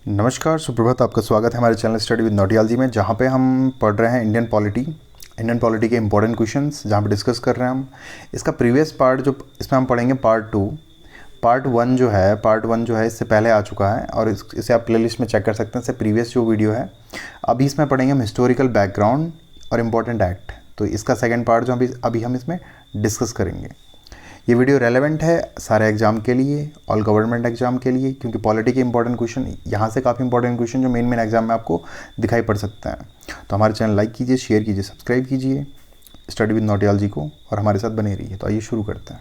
नमस्कार, सुप्रभात। आपका स्वागत है हमारे चैनल स्टडी विद नोटियालजी में, जहाँ पे हम पढ़ रहे हैं इंडियन पॉलिटी के इंपॉर्टेंट क्वेश्चंस, जहाँ पे डिस्कस कर रहे हैं हम इसका प्रीवियस पार्ट। जो इसमें हम पढ़ेंगे पार्ट वन जो है इससे पहले आ चुका है और इसे आप प्लेलिस्ट में चेक कर सकते हैं। इससे प्रीवियस जो वीडियो है, अभी इसमें पढ़ेंगे हम हिस्टोरिकल बैकग्राउंड और इम्पोर्टेंट एक्ट। तो इसका सेकेंड पार्ट जो अभी हम इसमें डिस्कस करेंगे। ये वीडियो रेलेवेंट है सारे एग्जाम के लिए, ऑल गवर्नमेंट एग्जाम के लिए, क्योंकि पॉलिटी के इंपॉर्टेंट क्वेश्चन यहाँ से काफ़ी इंपॉर्टेंट क्वेश्चन जो मेन एग्जाम में आपको दिखाई पड़ सकता है। तो हमारे चैनल लाइक कीजिए, शेयर कीजिए, सब्सक्राइब कीजिए स्टडी विद नोटियालजी को और हमारे साथ बने रहिए। तो आइए शुरू करते हैं।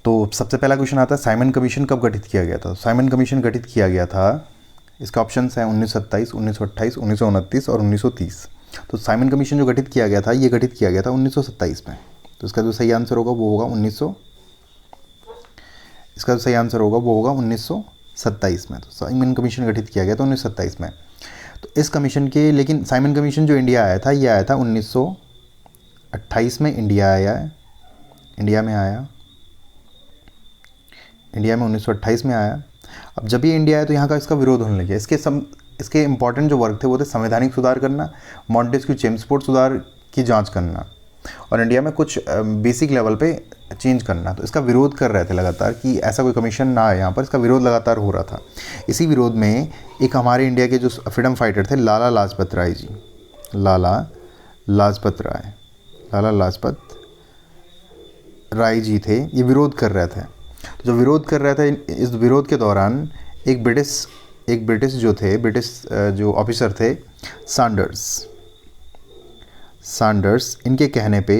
तो सबसे पहला क्वेश्चन आता है, साइमन कमीशन कब गठित किया गया था? साइमन कमीशन गठित किया गया था, इसका ऑप्शन है 1927, 1928, 1929 और 1930। तो साइमन कमीशन जो गठित किया गया था, ये गठित किया गया था 1927 में। तो इसका जो सही आंसर होगा वो होगा 1927 में। तो साइमन कमीशन गठित किया गया था 1927 में। तो इस कमीशन के, लेकिन साइमन कमीशन जो इंडिया आया था, ये आया था 1928 में। इंडिया में 1928 में आया। अब जब ये इंडिया आया तो यहाँ का इसका विरोध होने लगा। इसके इंपॉर्टेंट जो वर्क थे वो थे संवैधानिक सुधार करना, मॉन्टेस्क्यू चेम्सफोर्ड सुधार की जांच करना और इंडिया में कुछ बेसिक लेवल पे चेंज करना। तो इसका विरोध कर रहे थे लगातार कि ऐसा कोई कमीशन ना आए यहाँ पर। इसका विरोध लगातार हो रहा था। इसी विरोध में एक हमारे इंडिया के जो फ्रीडम फाइटर थे, लाला लाजपत राय जी थे, ये विरोध कर रहे थे। तो जो विरोध कर रहे थे, इस विरोध के दौरान एक ब्रिटिश जो ऑफिसर थे, सैंडर्स, इनके कहने पे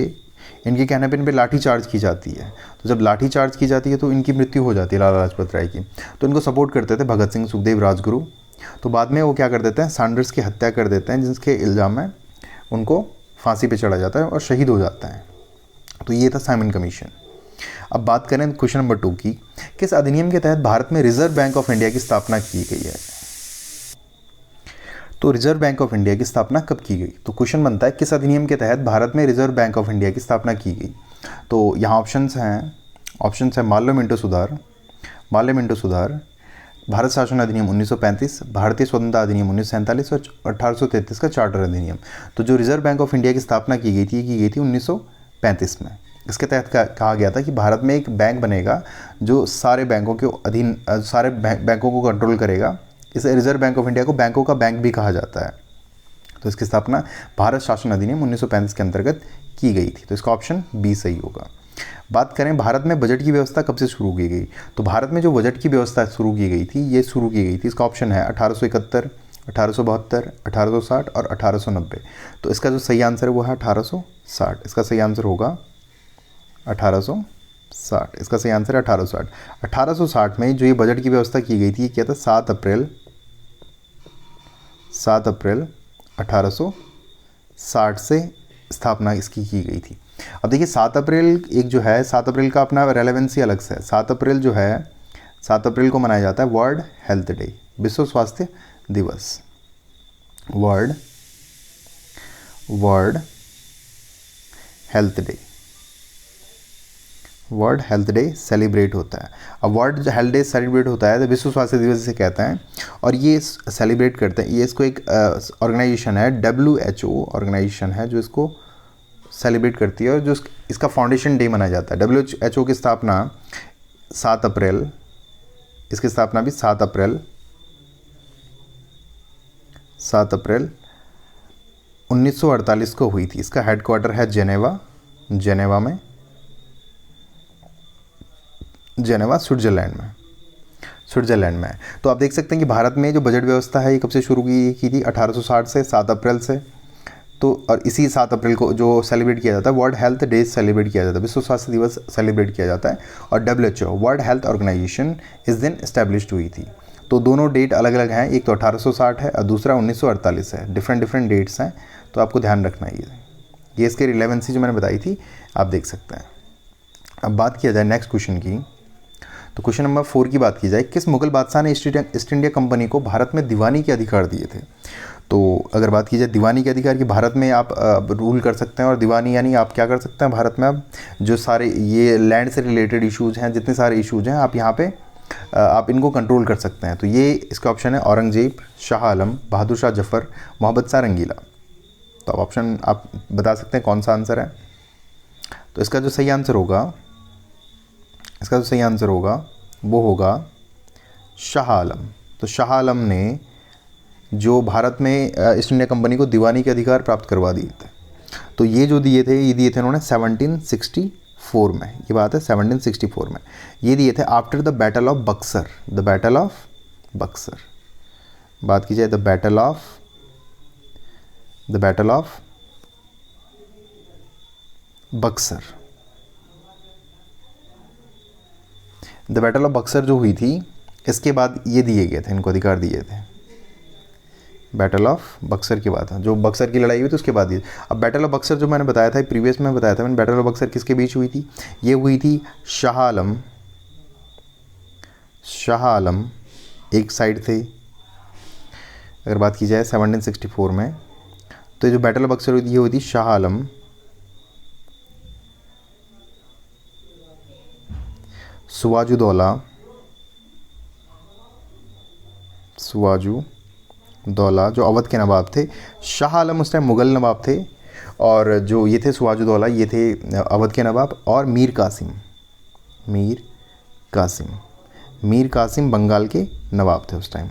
इन पे लाठी चार्ज की जाती है। तो जब लाठी चार्ज की जाती है तो इनकी मृत्यु हो जाती है, लाला लाजपत राय की। तो इनको सपोर्ट करते थे भगत सिंह, सुखदेव, राजगुरु। तो बाद में वो क्या कर देते हैं, सैंडर्स की हत्या कर देते हैं, जिसके इल्ज़ाम में उनको फांसी पे चढ़ा जाता है और शहीद हो जाता है। तो ये था साइमन कमीशन। अब बात करें क्वेश्चन नंबर 2 की, किस अधिनियम के तहत भारत में रिजर्व बैंक ऑफ इंडिया की स्थापना की गई है? तो रिजर्व बैंक ऑफ इंडिया की स्थापना कब की गई? तो क्वेश्चन बनता है, किस अधिनियम के तहत भारत में रिजर्व बैंक ऑफ इंडिया की स्थापना की गई? तो यहाँ ऑप्शंस हैं माल्लो मिंटो सुधार, भारत शासन अधिनियम 1935, भारतीय स्वतंत्रता अधिनियम 1947 और 1833 का चार्टर अधिनियम। तो जो रिजर्व बैंक ऑफ इंडिया की स्थापना की गई थी 1935 में। इसके तहत कहा गया था कि भारत में एक बैंक बनेगा जो सारे बैंकों के अधीन, सारे बैंकों को कंट्रोल करेगा। इस रिजर्व बैंक ऑफ इंडिया को बैंकों का बैंक भी कहा जाता है। तो इसकी स्थापना भारत शासन अधिनियम 1935 के अंतर्गत की गई थी। तो इसका ऑप्शन बी सही होगा। बात करें भारत में बजट की व्यवस्था कब से शुरू की गई? तो भारत में जो बजट की व्यवस्था शुरू की गई थी, इसका ऑप्शन है 1871, 1872, 1860 और 1890। तो इसका जो सही आंसर है वो है 1860। इसका सही आंसर होगा 1860। इसका सही आंसर है 1860। 1860 में जो ये बजट की व्यवस्था की गई थी, ये क्या था, 7 अप्रैल 1860 से स्थापना इसकी की गई थी। अब देखिए 7 अप्रैल का अपना रेलेवेंसी अलग से है। 7 अप्रैल को मनाया जाता है वर्ल्ड हेल्थ डे, विश्व स्वास्थ्य दिवस। वर्ल्ड हेल्थ डे सेलिब्रेट होता है। अब वर्ल्ड हेल्थ डे सेलिब्रेट होता है तो विश्व स्वास्थ्य दिवस इसे कहते हैं। और ये सेलिब्रेट करते हैं, ये इसको एक ऑर्गेनाइजेशन है, WHO ऑर्गेनाइजेशन है जो इसको सेलिब्रेट करती है और जो इसका फाउंडेशन डे मनाया जाता है। WHO की स्थापना 7 अप्रैल, इसकी स्थापना भी 7 अप्रैल 1948 को हुई थी। इसका हेडक्वार्टर है जेनेवा स्विट्जरलैंड में। तो आप देख सकते हैं कि भारत में जो बजट व्यवस्था है ये कब से शुरू की थी, 1860 से, 7 अप्रैल से। तो और इसी 7 अप्रैल को जो सेलिब्रेट किया जाता है, वर्ल्ड हेल्थ डे सेलिब्रेट किया जाता है, विश्व स्वास्थ्य दिवस सेलिब्रेट किया जाता है। और WHO वर्ल्ड हेल्थ ऑर्गेनाइजेशन इस दिन इस्टेब्लिश्ड हुई थी। तो दोनों डेट अलग अलग हैं, एक तो 1860 है और दूसरा 1948 है। डिफरेंट डेट्स हैं, तो आपको ध्यान रखना है। ये इसके रिलेवेंसी जो मैंने बताई थी, आप देख सकते हैं। अब बात किया जाए नेक्स्ट क्वेश्चन की, तो क्वेश्चन नंबर 4 की बात की जाए, किस मुगल बादशाह ने ईस्ट इंडिया कंपनी को भारत में दीवानी के अधिकार दिए थे? तो अगर बात की जाए दीवानी के अधिकार की, भारत में आप रूल कर सकते हैं। और दीवानी यानी आप क्या कर सकते हैं, भारत में आप जो सारे ये लैंड से रिलेटेड इश्यूज़ हैं, जितने सारे इश्यूज़ हैं, आप यहाँ पे आप इनको कंट्रोल कर सकते हैं। तो ये इसका ऑप्शन है औरंगजेब, शाह आलम, बहादुर शाह जफ़र, मोहम्मद शाह रंगीला। तो अब ऑप्शन आप बता सकते हैं कौन सा आंसर है। तो इसका जो सही आंसर होगा वो होगा शाह आलम। तो शाह आलम ने जो भारत में ईस्ट इंडिया कंपनी को दीवानी के अधिकार प्राप्त करवा दिए थे। तो ये जो दिए थे उन्होंने 1764 में, ये बात है 1764 में ये दिए थे after the battle of Buxar. The battle of Buxar, बात की जाए the battle of Buxar. The battle of Buxar जो हुई थी, इसके बाद ये दिए गए थे, इनको अधिकार दिए थे। बैटल ऑफ बक्सर की बात है, जो बक्सर की लड़ाई हुई थी उसके बाद ये। अब बैटल ऑफ बक्सर जो मैंने बताया था प्रीवियस में बताया था मैंने, बैटल ऑफ बक्सर किसके बीच हुई थी? ये हुई थी शाह आलम एक साइड थे, अगर बात की जाए 1764 में। तो ये जो बैटल ऑफ बक्सर हुई थी ये हुई थी शाह आलम, सुवाजुदौला जो अवध के नवाब थे। शाह आलम उस टाइम मुग़ल नवाब थे, और जो ये थे सुवाजुदौला ये थे अवध के नवाब। और मीर कासिम बंगाल के नवाब थे उस टाइम,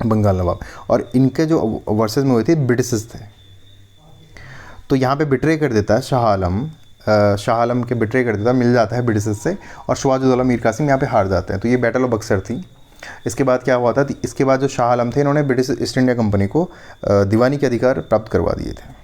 बंगाल नवाब। और इनके जो वर्सेस में हुए थे ब्रिटिशर्स थे। तो यहाँ पे बिट्रे कर देता है शाह आलम के बिट्रे कर देता, मिल जाता है ब्रिटिशर्स से, और सुवाजुदौला मीर कासिम यहाँ पे हार जाते हैं। तो ये बैटल ऑफ बक्सर थी। इसके बाद क्या हुआ था? इसके बाद जो शाह आलम थे इन्होंने ब्रिटिश ईस्ट इंडिया कंपनी को दीवानी के अधिकार प्राप्त करवा दिए थे।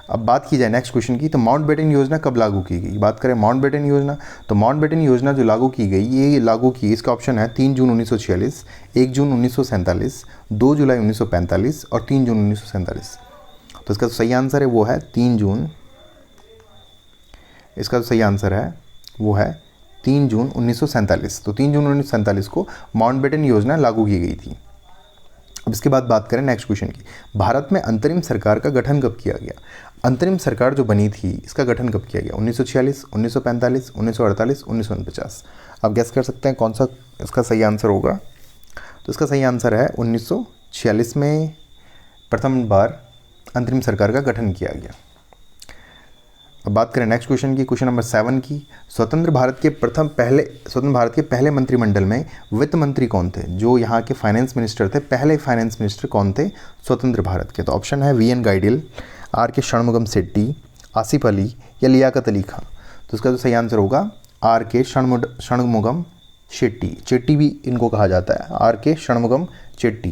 अब बात की जाए नेक्स्ट क्वेश्चन की, तो माउंटबेटन योजना कब लागू की गई? बात करें माउंटबेटन योजना, तो माउंटबेटन योजना जो लागू की गई, ये लागू की, इसका ऑप्शन है 3 जून 1946, 1 जून 1947, 2 जुलाई 1945 और 3 जून 1947। तो इसका जो सही आंसर है वो है 3 जून। इसका जो सही आंसर है वो है 3 जून 1947। तो 3 जून 1947 को माउंटबेटन योजना लागू की गई थी। अब इसके बाद बात करें नेक्स्ट क्वेश्चन की, भारत में अंतरिम सरकार का गठन कब किया गया? अंतरिम सरकार जो बनी थी इसका गठन कब किया गया? 1946, 1945, 1948, 1949। आप गैस कर सकते हैं कौन सा इसका सही आंसर होगा। तो इसका सही आंसर है 1946 में प्रथम बार अंतरिम सरकार का गठन किया गया। अब बात करें नेक्स्ट क्वेश्चन की, क्वेश्चन नंबर 7 की, स्वतंत्र भारत के पहले मंत्रिमंडल में वित्त मंत्री कौन थे? जो यहाँ के फाइनेंस मिनिस्टर थे, पहले फाइनेंस मिनिस्टर कौन थे स्वतंत्र भारत के? तो ऑप्शन है वी एन गाइडियल, आर के षणमुगम शेट्टी, आसिफ अली या लियाकत अली खां। तो इसका जो सही आंसर होगा आर के षणमुगम शेट्टी। चेट्टी भी इनको कहा जाता है, आर के षणमुगम चेट्टी।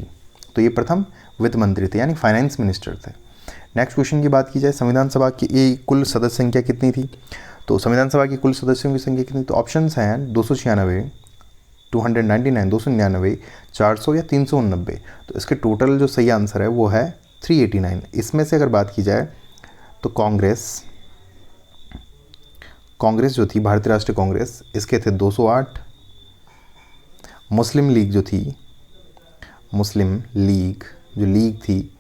तो ये प्रथम वित्त मंत्री थे, यानी फाइनेंस मिनिस्टर थे। नेक्स्ट क्वेश्चन की बात की जाए, संविधान सभा की कुल सदस्य संख्या कितनी थी? तो संविधान सभा की कुल सदस्यों की संख्या कितनी? तो ऑप्शंस हैं 296, 299, 299, 400 या 389। तो इसके टोटल जो सही आंसर है वो है 389। इसमें से अगर बात की जाए तो कांग्रेस जो थी, भारतीय राष्ट्रीय कांग्रेस, इसके थे 208। मुस्लिम लीग जो लीग थी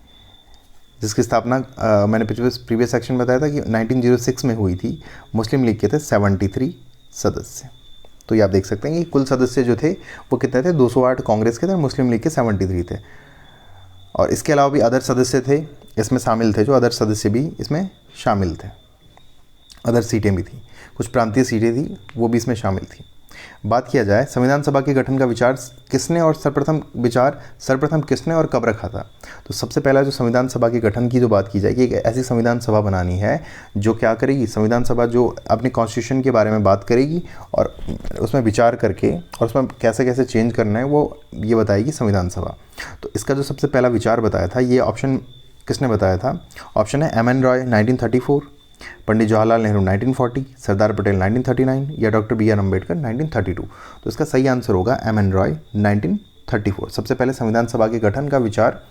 जिसकी स्थापना मैंने प्रीवियस सेक्शन में बताया था कि 1906 में हुई थी, मुस्लिम लीग के थे 73 सदस्य। तो ये आप देख सकते हैं कि कुल सदस्य जो थे वो कितने थे? 208 कांग्रेस के थे, मुस्लिम लीग के 73 थे। और इसके अलावा भी अदर सदस्य थे इसमें शामिल थे, जो अदर सदस्य भी इसमें शामिल थे, अदर सीटें भी थी, कुछ प्रांतीय सीटें थी वो भी इसमें शामिल थी। बात किया जाए संविधान सभा के गठन का विचार किसने और सर्वप्रथम किसने और कब रखा था? तो सबसे पहला जो संविधान सभा के गठन की जो बात की जाएगी, एक ऐसी संविधान सभा बनानी है जो क्या करेगी, संविधान सभा जो अपने कॉन्स्टिट्यूशन के बारे में बात करेगी और उसमें विचार करके और उसमें कैसे कैसे चेंज करना है वो ये बताएगी संविधान सभा। तो इसका जो सबसे पहला विचार बताया था, ये ऑप्शन किसने बताया था? ऑप्शन है एम एन रॉय 1934, पंडित जवाहरलाल नेहरू 1940, सरदार पटेल 1939 या डॉक्टर बी आर अम्बेडकर 1932। तो इसका सही आंसर होगा एम एन रॉय 1934। सबसे पहले संविधान सभा के गठन का विचार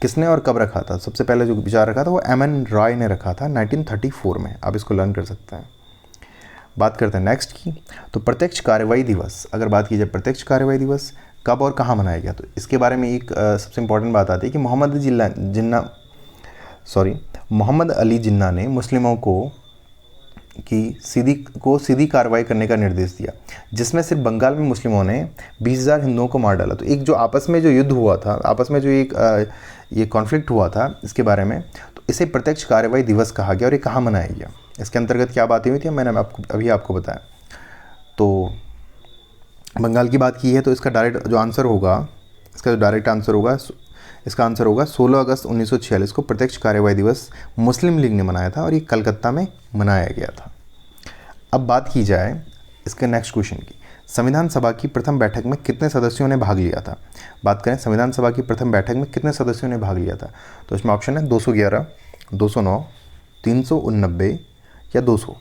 किसने और कब रखा था? सबसे पहले जो विचार रखा था वो एम एन रॉय ने रखा था 1934 में। आप इसको लर्न कर सकते हैं। बात करते हैं नेक्स्ट की, तो प्रत्यक्ष कार्रवाई दिवस, अगर बात की जाए प्रत्यक्ष कार्रवाई दिवस कब और कहाँ मनाया गया, तो इसके बारे में एक सबसे इंपॉर्टेंट बात आती है कि मोहम्मद अली जिन्ना ने मुस्लिमों को की सीधी कार्रवाई करने का निर्देश दिया, जिसमें सिर्फ बंगाल में मुस्लिमों ने 20,000 हिंदुओं को मार डाला। तो एक जो आपस में जो युद्ध हुआ था, आपस में जो ये कॉन्फ्लिक्ट हुआ था इसके बारे में, तो इसे प्रत्यक्ष कार्रवाई दिवस कहा गया। और ये कहाँ मनाया गया, इसके अंतर्गत क्या बातें हुई थी मैंने आपको बताया। तो बंगाल की बात की है, तो इसका डायरेक्ट जो आंसर होगा, इसका आंसर होगा 16 अगस्त 1946 को प्रत्यक्ष कार्रवाई दिवस मुस्लिम लीग ने मनाया था और ये कलकत्ता में मनाया गया था। अब बात की जाए इसके नेक्स्ट क्वेश्चन की, संविधान सभा की प्रथम बैठक में कितने सदस्यों ने भाग लिया था। बात करें संविधान सभा की प्रथम बैठक में कितने सदस्यों ने भाग लिया था, तो इसमें ऑप्शन है 211, 209, 389 या 200।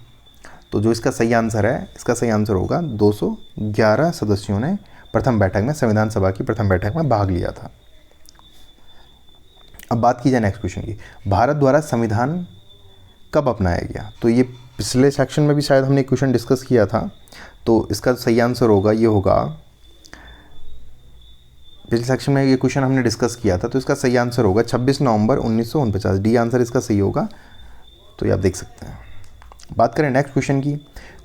तो जो इसका सही आंसर है, इसका सही आंसर होगा 211 सदस्यों ने प्रथम बैठक में, संविधान सभा की प्रथम बैठक में भाग लिया था। अब बात की जाए नेक्स्ट क्वेश्चन की, भारत द्वारा संविधान कब अपनाया गया। तो ये पिछले सेक्शन में भी शायद हमने क्वेश्चन डिस्कस किया था, तो इसका सही आंसर होगा, ये होगा, पिछले सेक्शन में ये क्वेश्चन हमने डिस्कस किया था, तो इसका सही आंसर होगा 26 नवंबर 1949। डी आंसर इसका सही होगा, तो ये आप देख सकते हैं। बात करें नेक्स्ट क्वेश्चन की,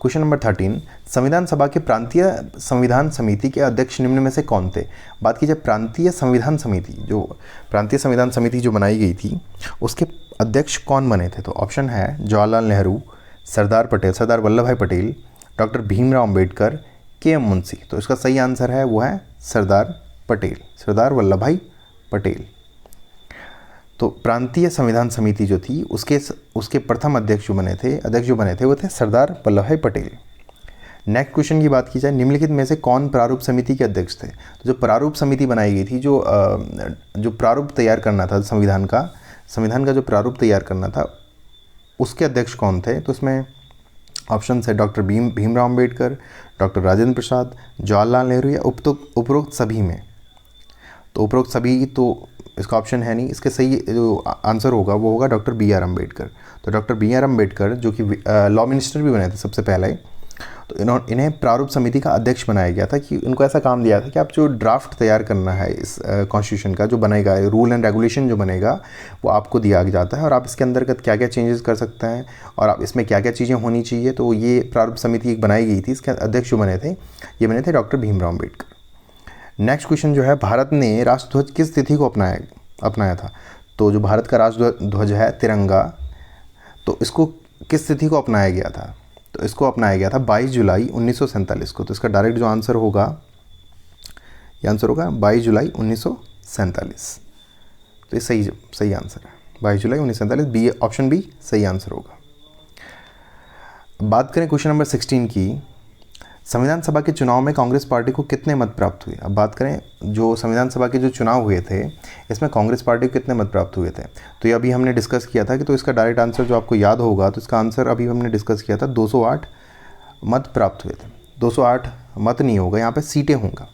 क्वेश्चन नंबर 13, संविधान सभा के प्रांतीय संविधान समिति के अध्यक्ष निम्न में से कौन थे। बात की जाए प्रांतीय संविधान समिति जो बनाई गई थी, उसके अध्यक्ष कौन बने थे, तो ऑप्शन है जवाहरलाल नेहरू, सरदार वल्लभ भाई पटेल, डॉक्टर भीमराव अंबेडकर, के.एम. मुंशी। तो इसका सही आंसर है वो है सरदार वल्लभ भाई पटेल। तो प्रांतीय संविधान समिति जो थी उसके प्रथम अध्यक्ष जो बने थे वो थे सरदार वल्लभ भाई पटेल। नेक्स्ट क्वेश्चन की बात की जाए, निम्नलिखित में से कौन प्रारूप समिति के अध्यक्ष थे। तो जो प्रारूप समिति बनाई गई थी, जो प्रारूप तैयार करना था संविधान का जो प्रारूप तैयार करना था, उसके अध्यक्ष कौन थे। तो इसमें ऑप्शन है डॉक्टर भीमराव अंबेडकर, डॉक्टर राजेंद्र प्रसाद, जवाहरलाल नेहरू या उपरोक्त सभी में। तो उपरोक्त सभी तो इसका ऑप्शन है नहीं, इसके सही जो आंसर होगा वो होगा डॉक्टर बी.आर. अम्बेडकर। तो डॉक्टर बी.आर. अम्बेडकर जो कि लॉ मिनिस्टर भी बने थे सबसे पहले, तो इन्हें प्रारूप समिति का अध्यक्ष बनाया गया था कि इनको ऐसा काम दिया था कि आप जो ड्राफ्ट तैयार करना है इस कॉन्स्टिट्यूशन का, जो बनेगा रूल एंड रेगुलेशन जो बनेगा, वो आपको दिया जाता है और आप इसके अंतर्गत क्या क्या चेंजेस कर सकते हैं और आप इसमें क्या क्या चीज़ें होनी चाहिए। तो ये प्रारूप समिति एक बनाई गई थी, इसके अध्यक्ष जो बने थे doctor Bhimrao Ambedkar. Next question जो है, भारत ने राष्ट्रध्वज किस तिथि को अपनाया था। तो जो भारत का राष्ट्रध्वज है तिरंगा, तो इसको किस तिथि को अपनाया गया था। तो इसको अपनाया गया था 22 जुलाई 1947 को। तो इसका डायरेक्ट जो आंसर होगा, ये आंसर होगा 22 जुलाई 1947। तो ये सही आंसर है 22 जुलाई 1947, बी, ऑप्शन बी सही आंसर होगा। बात करें क्वेश्चन नंबर 16 की, संविधान सभा के चुनाव में कांग्रेस पार्टी को कितने मत प्राप्त हुए। अब बात करें जो संविधान सभा के जो चुनाव हुए थे, इसमें कांग्रेस पार्टी को कितने मत प्राप्त हुए थे। तो ये अभी हमने डिस्कस किया था कि, तो इसका डायरेक्ट आंसर जो आपको याद होगा, तो इसका आंसर अभी हमने डिस्कस किया था 208 मत प्राप्त हुए थे। 208 मत नहीं होगा, यहाँ पर सीटें होंगे,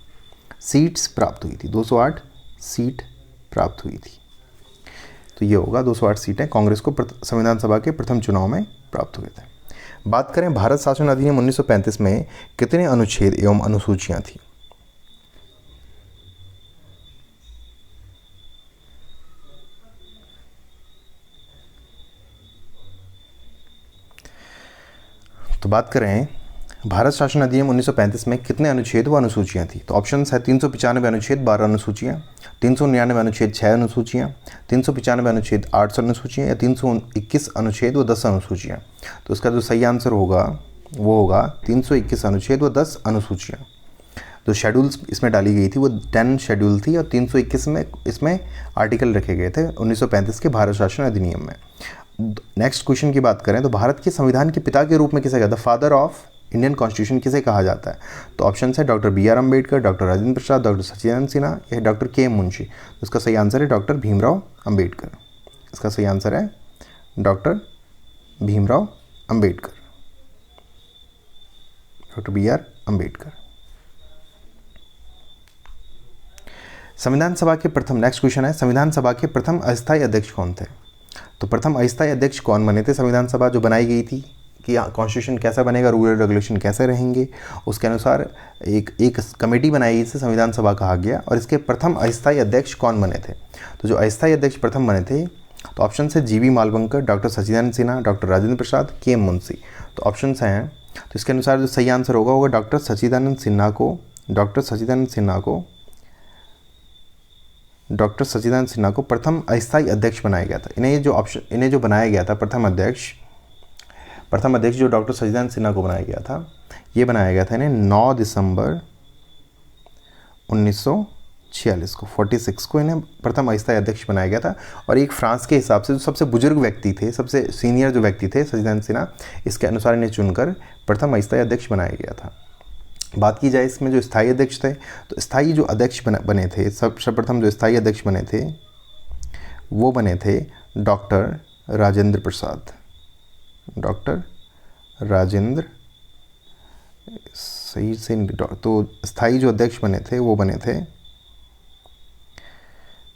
सीट्स प्राप्त हुई थी, 208 सीट प्राप्त हुई थी। तो ये होगा 208 सीटें कांग्रेस को संविधान सभा के प्रथम चुनाव में प्राप्त हुए थे। बात करें भारत शासन अधिनियम 1935 में कितने अनुच्छेद एवं अनुसूचियां थी। तो बात करें भारत शासन अधिनियम 1935 में कितने अनुच्छेद व अनुसूचियां थी। तो ऑप्शन है 395 अनुच्छेद 12 अनुसूचियां, 399 अनुच्छेद 6 अनुसूचियां, 395 अनुच्छेद 8 अनुसूचियां या 321 अनुच्छेद व 10 अनुसूचियां। तो इसका जो सही आंसर होगा वो होगा 321 अनुच्छेद व 10 अनुसूचियां। जो शेड्यूल्स इसमें डाली गई थी वो 10 शेड्यूल थी और 321 में इसमें आर्टिकल रखे गए थे 1935 के भारत शासन अधिनियम में। नेक्स्ट क्वेश्चन की बात करें तो भारत के संविधान के पिता के रूप में किसे कहता है, the father of Indian constitution किसे कहा जाता है। तो ऑप्शन है doctor B R. Ambedkar, doctor Rajendra Prasad, doctor Sachchidanand Sinha या डॉक्टर के.एम. मुंशी। तो इसका सही आंसर है डॉक्टर भीमराव अम्बेडकर। इसका सही आंसर है doctor Bhimrao Ambedkar, doctor B R. Ambedkar. संविधान सभा के प्रथम, नेक्स्ट क्वेश्चन है, संविधान सभा के प्रथम अस्थायी अध्यक्ष कौन थे। तो प्रथम अस्थायी अध्यक्ष कौन बने थे संविधान सभा जो बनाई गई थी कि कॉन्स्टिट्यूशन कैसा बनेगा, रूल एंड रेगुलेशन कैसे रहेंगे, उसके अनुसार एक कमेटी बनाई गई, इसे संविधान सभा कहा गया। और इसके प्रथम अस्थायी अध्यक्ष कौन बने थे। तो जो अस्थायी अध्यक्ष प्रथम बने थे तो ऑप्शन है जीवी मालवंकर, डॉक्टर सच्चिदानंद सिन्हा, डॉक्टर राजेंद्र प्रसाद, के एम मुंशी। तो ऑप्शन हैं, तो इसके अनुसार जो सही आंसर होगा डॉक्टर सच्चिदानंद सिन्हा को, डॉक्टर सच्चिदानंद सिन्हा को प्रथम अस्थायी अध्यक्ष बनाया गया था। इन्हें जो बनाया गया था प्रथम अध्यक्ष जो डॉक्टर सच्चिदानंद सिन्हा को बनाया गया था, ये बनाया गया था इन्हें 9 दिसंबर 1946 को, 46 को इन्हें प्रथम अस्थायी अध्यक्ष बनाया गया था। और एक फ्रांस के हिसाब से जो सबसे बुजुर्ग व्यक्ति थे, सबसे सीनियर जो व्यक्ति थे सच्चिदानंद सिन्हा, इसके अनुसार इन्हें चुनकर प्रथम अस्थायी अध्यक्ष बनाया गया था। बात की जाए इसमें जो स्थायी अध्यक्ष थे, तो स्थायी जो अध्यक्ष बने थे, सर्वप्रथम जो स्थायी अध्यक्ष बने थे वो बने थे डॉक्टर राजेंद्र प्रसाद, डॉक्टर राजेंद्र, सही से, तो स्थायी जो अध्यक्ष बने थे वो बने थे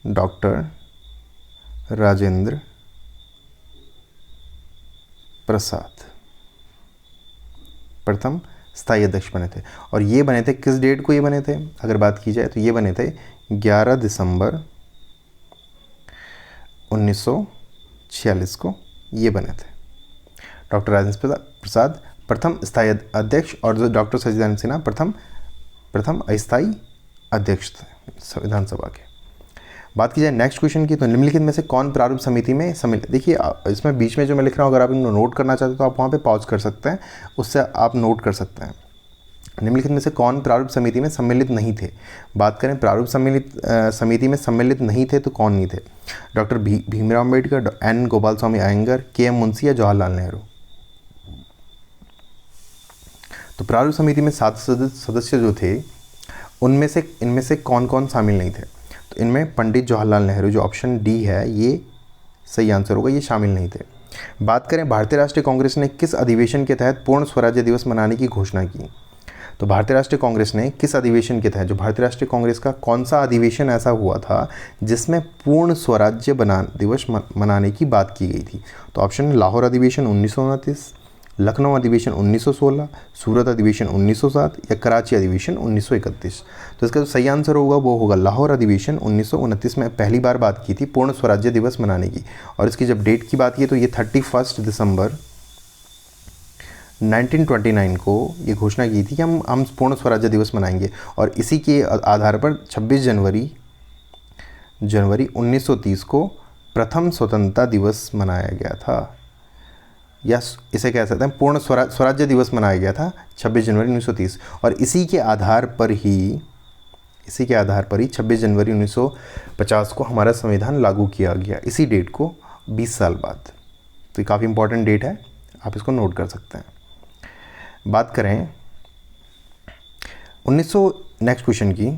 डॉक्टर राजेंद्र प्रसाद, प्रथम स्थायी अध्यक्ष बने थे। और ये बने थे किस डेट को ये बने थे, अगर बात की जाए तो ये बने थे 11 दिसंबर 1946 को ये बने थे। डॉक्टर राजेंद्र प्रसाद प्रथम स्थायी अध्यक्ष और जो डॉक्टर सच्चिदानंद सिन्हा प्रथम अस्थायी अध्यक्ष थे संविधान सभा के। बात की जाए नेक्स्ट क्वेश्चन की, तो निम्नलिखित में से कौन प्रारूप समिति में सम्मिलित, देखिए इसमें बीच में जो मैं लिख रहा हूँ, अगर आप इनको नोट करना चाहते हो तो आप वहाँ पे पॉज कर सकते हैं, उससे आप नोट कर सकते हैं। निम्नलिखित में से कौन प्रारूप समिति में सम्मिलित नहीं थे। बात करें प्रारूप समिति में सम्मिलित नहीं थे तो कौन नहीं थे, डॉक्टर भीमराव अम्बेडकर, एन गोपाल स्वामी अयंगर, के एम मुंशी या जवाहरलाल नेहरू। तो प्रारूप समिति में 7 सदस्य जो थे इनमें से कौन कौन शामिल नहीं थे, तो इनमें पंडित जवाहरलाल नेहरू, जो ऑप्शन डी है ये सही आंसर होगा, ये शामिल नहीं थे। बात करें भारतीय राष्ट्रीय कांग्रेस ने किस अधिवेशन के तहत पूर्ण स्वराज्य दिवस मनाने की घोषणा की, तो भारतीय राष्ट्रीय कांग्रेस ने किस अधिवेशन के तहत, जो भारतीय राष्ट्रीय कांग्रेस का कौन सा अधिवेशन ऐसा हुआ था जिसमें पूर्ण स्वराज्य दिवस मनाने की बात की गई थी, तो ऑप्शन लाहौर अधिवेशन 1929, लखनऊ अधिवेशन 1916, सूरत अधिवेशन 1907 या कराची अधिवेशन 1931। तो इसका जो सही आंसर होगा वो होगा लाहौर अधिवेशन 1929 में पहली बार बात की थी पूर्ण स्वराज्य दिवस मनाने की। और इसकी जब डेट की बात की तो ये 31 दिसंबर 1929 को ये घोषणा की थी कि हम पूर्ण स्वराज्य दिवस मनाएंगे। और इसी के आधार पर 26 जनवरी 1930 को प्रथम स्वतंत्रता दिवस मनाया गया था, या इसे कह सकते हैं पूर्ण स्वराज्य दिवस मनाया गया था 26 जनवरी 1930। और इसी के आधार पर ही 26 जनवरी 1950 को हमारा संविधान लागू किया गया, इसी डेट को 20 साल बाद। तो ये काफ़ी इंपॉर्टेंट डेट है, आप इसको नोट कर सकते हैं। बात करें नेक्स्ट क्वेश्चन की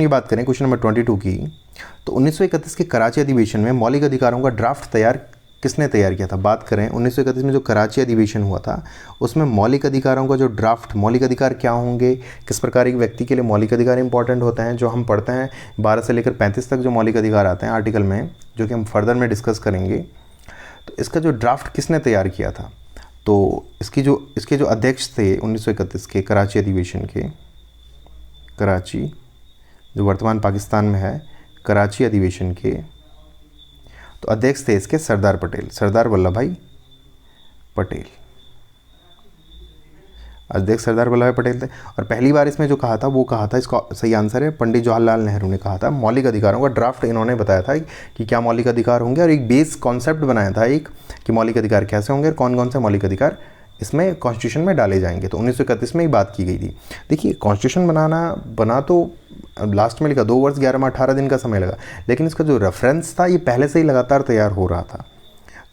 बात करें, क्वेश्चन नंबर 22 की, तो 1931 के कराची अधिवेशन में मौलिक अधिकारों का ड्राफ्ट किसने तैयार किया था। बात करें 1931 में जो कराची अधिवेशन हुआ था उसमें मौलिक अधिकारों का जो ड्राफ्ट, मौलिक अधिकार क्या होंगे, किस प्रकार एक व्यक्ति के लिए मौलिक अधिकार इंपॉर्टेंट होते हैं, जो हम पढ़ते हैं 12 से लेकर 35 तक जो मौलिक अधिकार आते हैं आर्टिकल में, जो कि हम फर्दर में डिस्कस करेंगे। तो इसका जो ड्राफ्ट किसने तैयार किया था, तो इसके जो अध्यक्ष थे 1931 के कराची अधिवेशन के, कराची जो वर्तमान पाकिस्तान में है, कराची अधिवेशन के तो अध्यक्ष थे इसके सरदार वल्लभ भाई पटेल। अध्यक्ष सरदार वल्लभ भाई पटेल थे। और पहली बार इसमें जो कहा था वो कहा था, इसका सही आंसर है पंडित जवाहरलाल नेहरू ने कहा था। मौलिक अधिकारों का ड्राफ्ट इन्होंने बताया था कि क्या मौलिक अधिकार होंगे, और एक बेस कॉन्सेप्ट बनाया था एक कि मौलिक अधिकार कैसे होंगे और कौन कौन से मौलिक अधिकार इसमें कॉन्स्टिट्यूशन में डाले जाएंगे। तो 1931 में ही बात की गई थी। देखिए कॉन्स्टिट्यूशन बना तो लास्ट में लिखा 2 वर्ष 11 माह 18 दिन का समय लगा, लेकिन इसका जो रेफरेंस था ये पहले से ही लगातार तैयार हो रहा था।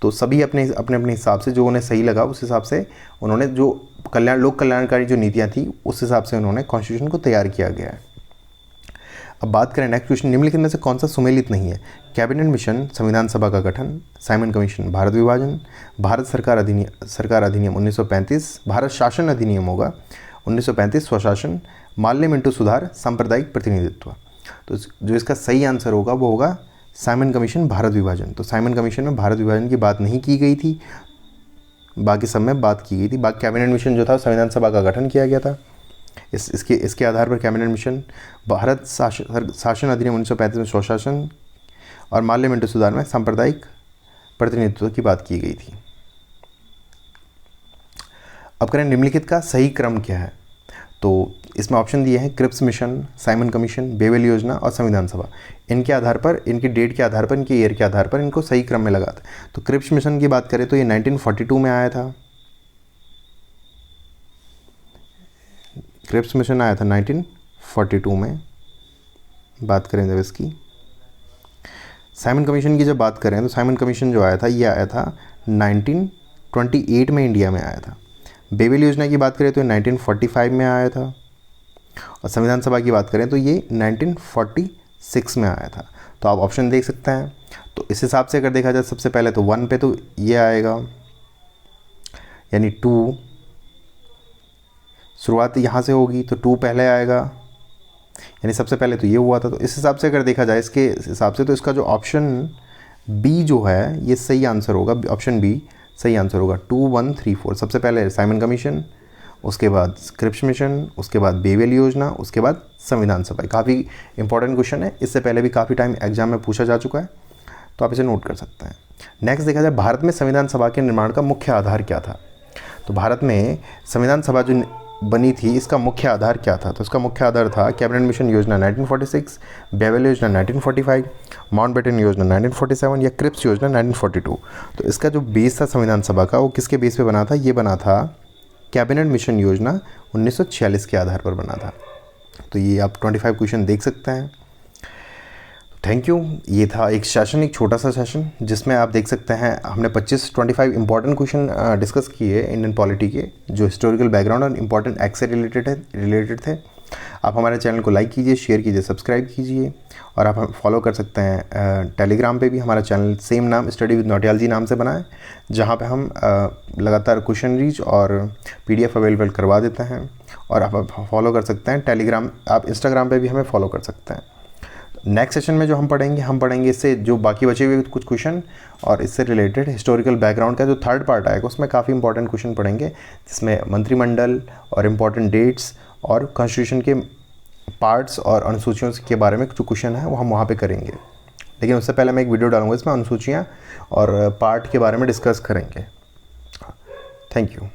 तो सभी अपने हिसाब से जो उन्हें सही लगा उस हिसाब से उन्होंने जो लोक कल्याणकारी जो नीतियाँ थी उस हिसाब से उन्होंने कॉन्स्टिट्यूशन को तैयार किया गया है। अब बात करें नेक्स्ट क्वेश्चन, निम्नलिखित में से कौन सा सुमेलित नहीं है। कैबिनेट मिशन, संविधान सभा का गठन, साइमन कमीशन, भारत विभाजन, भारत सरकार अधिनियम 1935, भारत शासन अधिनियम होगा 1935, स्वशासन, माल्य मिंटो सुधार, सांप्रदायिक प्रतिनिधित्व। तो जो इसका सही आंसर होगा वो होगा साइमन कमीशन, भारत विभाजन। तो साइमन कमीशन में भारत विभाजन की बात नहीं की गई थी, बाकी सब में बात की गई थी। बाकी कैबिनेट मिशन जो था संविधान सभा का गठन किया गया था, इसके आधार पर कैबिनेट मिशन, भारत शासन अधिनियम 1935 में स्वशासन, और माल्य मिंटो सुधार में सांप्रदायिक प्रतिनिधित्व की बात की गई थी। अब करें निम्नलिखित का सही क्रम क्या है। तो इसमें ऑप्शन दिए हैं Cripps mission, Simon commission, Wavell योजना और संविधान सभा। इनके आधार पर, इनकी डेट के आधार पर, इनके ईयर के आधार पर इनको सही क्रम में लगाते हैं। तो क्रिप्स मिशन की बात करें तो ये 1942 में आया था। क्रिप्स मिशन आया था 1942 में, बात करें जब इसकी। साइमन कमीशन की जब बात करें तो साइमन कमीशन जो आया था ये आया था 1928 में इंडिया में आया था। बेवेल योजना की बात करें तो 1945 में आया था। और संविधान सभा की बात करें तो ये 1946 में आया था। तो आप ऑप्शन देख सकते हैं। तो इस हिसाब से अगर देखा जाए सबसे पहले तो 1 पे तो ये आएगा, यानी 2, शुरुआत यहाँ से होगी तो 2 पहले आएगा, यानी सबसे पहले तो ये हुआ था। तो इस हिसाब से अगर देखा जाए इसके हिसाब से तो इसका जो ऑप्शन बी जो है ये सही आंसर होगा। ऑप्शन बी सही आंसर होगा। 2, 1, 3, 4 सबसे पहले साइमन कमीशन, उसके बाद क्रिप्स मिशन, उसके बाद बेवेल योजना, उसके बाद संविधान सभा। काफ़ी इंपॉर्टेंट क्वेश्चन है, इससे पहले भी काफ़ी टाइम एग्जाम में पूछा जा चुका है, तो आप इसे नोट कर सकते हैं। नेक्स्ट देखा जाए भारत में संविधान सभा के निर्माण का मुख्य आधार क्या था। तो भारत में संविधान सभा जो बनी थी इसका मुख्य आधार क्या था। तो इसका मुख्य आधार था कैबिनेट मिशन योजना 1946, बेवेल योजना 1945, माउंटबेटन योजना 1947 या क्रिप्स योजना 1942। तो इसका जो बेस था संविधान सभा का वो किसके बेस पे बना था, ये बना था कैबिनेट मिशन योजना 1946 के आधार पर बना था। तो ये आप 25 क्वेश्चन देख सकते हैं। Thank you. ये था एक सेशन, एक छोटा सा सेशन जिसमें आप देख सकते हैं हमने 25 इंपॉर्टेंट क्वेश्चन डिस्कस किए इंडियन पॉलिटी के, जो हिस्टोरिकल बैकग्राउंड और इंपॉर्टेंट एक्ट से रिलेटेड थे। आप हमारे चैनल को लाइक कीजिए, शेयर कीजिए, सब्सक्राइब कीजिए और आप हम फॉलो कर सकते हैं टेलीग्राम पे भी। हमारा चैनल सेम नाम स्टडी विद नौटियाल जी नाम से बना है, जहाँ पे हम लगातार क्वेश्चन रीच और PDF अवेलेबल करवा देते हैं और आप फॉलो कर सकते हैं टेलीग्राम। आप इंस्टाग्राम पे भी हमें फॉलो कर सकते हैं। नेक्स्ट सेशन में जो हम पढ़ेंगे इससे जो बाकी बचे हुए कुछ क्वेश्चन और इससे रिलेटेड हिस्टोरिकल बैकग्राउंड का जो थर्ड पार्ट आएगा उसमें काफ़ी इंपॉर्टेंट क्वेश्चन पढ़ेंगे, जिसमें मंत्रिमंडल और इम्पॉर्टेंट डेट्स और कॉन्स्टिट्यूशन के पार्ट्स और अनुसूचियों के बारे में जो क्वेश्चन है वो हम वहाँ पे करेंगे। लेकिन उससे पहले मैं एक वीडियो डालूंगा इसमें अनुसूचियाँ और पार्ट के बारे में डिस्कस करेंगे। Thank you.